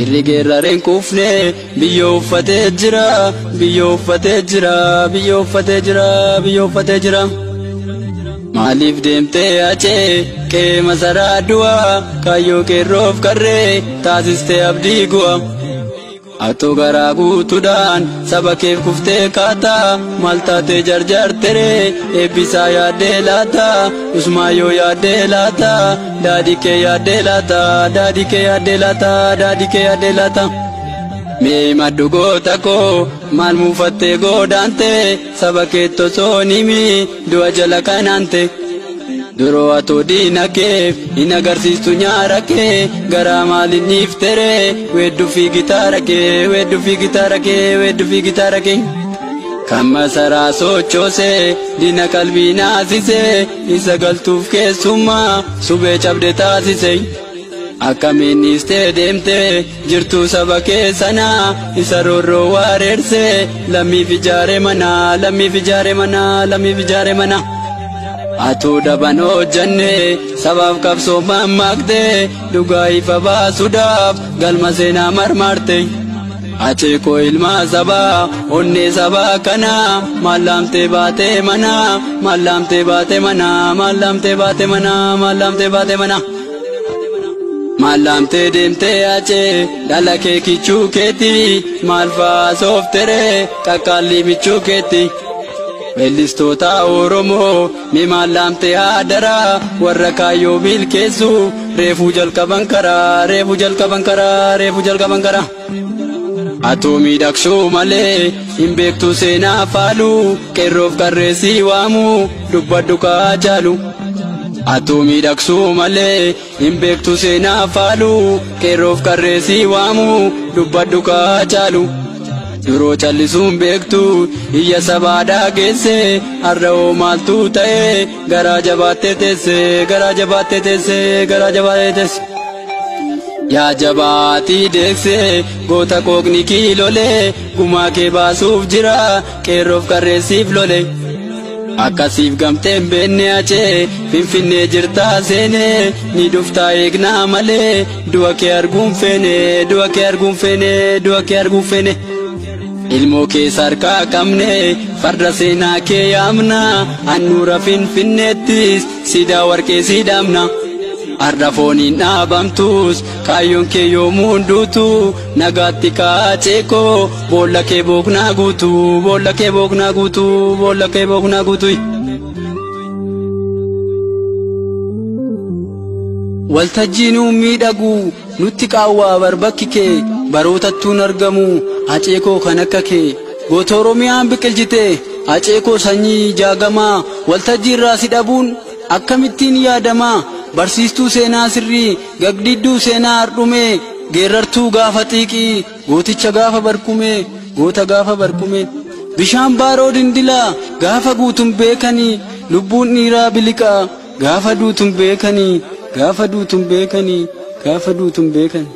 Irrigeerrareen kuufne biyyoo uffatee jira, biyyoo uffatee jira, biyyoo uffatee jira, biyyoo uffatee jira. Maaliif deemtee achee qe'ee masaraa du'a, kaayyoo qeerroof qarree taasistee abdii gu'a. Atoo garaa guutuudhaan saba keef kuftee kaataa, maal taatee jarjarteree eebbisaa yaaddee laata, usmaayyoo yaaddee laata, daadhii kee yaaddee laata, daadhii kee yaaddee laata, daadhii kee yaaddee laata. Mee maddu goota koo maal muufattee goodaante, saba keetti osoo nimi du'a jala kanaante. Duroo atoo diina keef hin agarsiistu nyaara kee, garaa maaliin dhiiftere weedduu fi gitaara kee, weedduu fi gitaara kee, weedduu fi gitaara kee. Kan masaraa sochoosee diina qalbii naasisee, isa galtuuf keessummaa subee cabde taasise. Akkamiin dhiistee deemtee jirtu saba keessanaa, isa roorroo wareersee lammiif ijaare mana, lammiif ijaare mana, lammiif ijaare mana. Atoo daban hojjannee sabaaf qabsoo mammaakte, dhugaa ifa baasuudhaaf galma seenaa marmarte. Achee koo ilmaa sabaa onnee sabaa kanaa, maal laamtee baatee mana, maal laamtee baatee mana, maal laamtee baatee mana, maal laamtee baatee mana. Maal laamtee deemtee achee dhala kee kichuu keetti, maal fa'aa soofteree qaqqaalli michuu keetti. Weellistoota Oromoo mee maal laamtee haadara, warra kaayyoo milkeessu reefuu jalqaban karaa, reefuu jalqaban karaa, reefuu jalqaban karaa. Atoo miidhagsuu malee hin beektu seenaa faalu, qeerroof qarreessii waamu dubbadhu kaa jaalu. Atoo miidhagsuu malee hin beektu seenaa faalu, qeerroof qarreessii waamu dubbadhu kaa jaalu. Duroo callisuun beektu iyya sabaa dhaageesse, har'oo maaltu ta'e garaa jabaattee teesse, garaa jabaattee teesse, garaa jabaattee teesse. Yaa jabaatii deekse goota qooqni kiilolee, gumaa kee baasuuf jira qeerroof qarreessiif lole. Akkasiif gamteen beenne achee finfinnee jirtaa seenee, ni dhuftaa eegnaa malee du'a kee arguun feene, du'a kee arguun feene, du'a kee arguun feene. Ilmoo kee sarkaa qabne farda seenaa kee yaamna, annuura finfinneettis siidaa warqee siidamna. Har'a fooniin dhaabamtus kaayyoon kee yoomuu duutu, nagaatti kaachee koo boolla kee booknaa guutu, boolla kee booknaa guutu, boolla kee booknaa guutu. Waltajjiinuu miidhagu nutti qaawwaa barbakki kee, barootattuun argamu aceekoo kan akka kee. Goota Oromiyaan biqiljite aceekoo sanyii jaagamaa, waltajjiirraa si dhabuun akkamittiin yaadamaa. Barsiistuu seenaa sirrii gagdidduu seenaa hardhume, geerartuu gaafa xiiqii gooticha gaafa barkume, goota gaafa barkume. Bishaan baaroo dindilaa gaafa guutun beekanii, lubbuun dhiiraa biliqaa gaafa duutun beekanii, gaafa duutun beekanii, gaafa duutun beekanii.